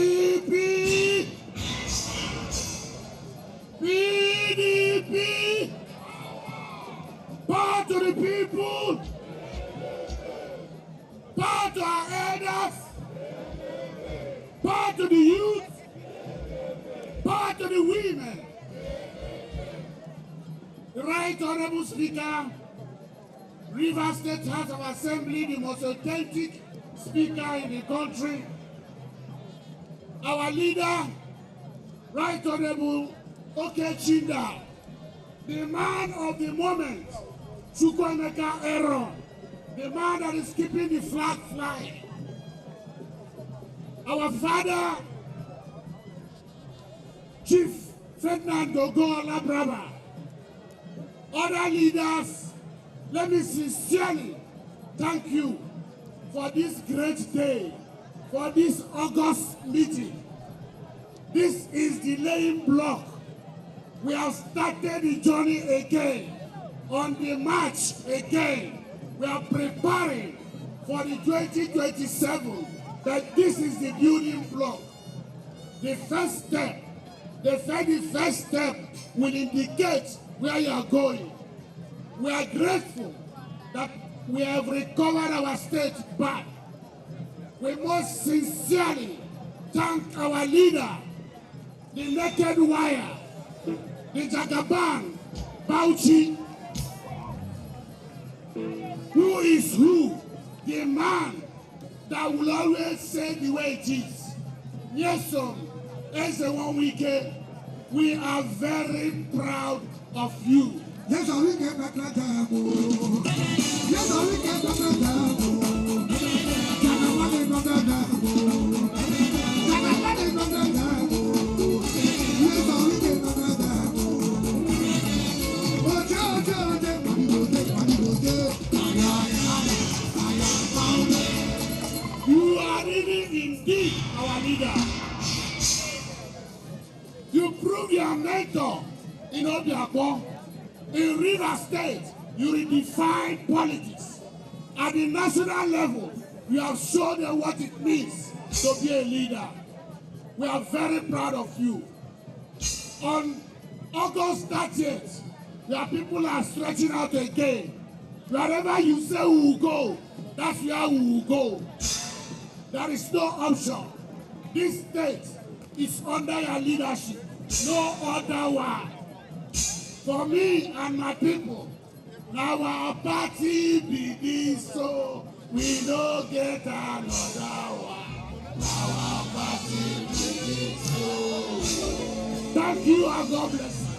PDP, PDP, power to the people, power to our elders, power to the youth, power to the women. The Right Honorable Speaker, Rivers State House of Assembly, the most authentic speaker in the country. Our leader, Right Honorable Oko-Jumbo, the man of the moment, Chukwuemeka Aaron, the man that is keeping the flag flying. Our father, Chief Ferdinand Gogo Olabraba, other leaders, let me sincerely thank you for this great day, for this August meeting. This is the laying block. We have started the journey again, on the march again. We are preparing for the 2027, but this is the building block. The first step, the first step will indicate where you are going. We are grateful that we have recovered our state back. We must sincerely thank our leader, the naked wire, the Jagaban, Bauchi, who is who, the man that will always say the way it is. Nyesom, Wike, we are very proud of you. Yes, I will get back like that. Yes, I will get back like that. You are really indeed our leader. You prove your mentor in Obiakpo. In River State, you redefine politics. At the national level, you have shown them what it means to be a leader. We are very proud of you. On August 30th, your people are stretching out again. Wherever you say we will go, that's where we will go. There is no option. This state is under your leadership. No other one. For me and my people, now our party be this, so we don't get another one. Our party be this, so. Thank you and God bless you.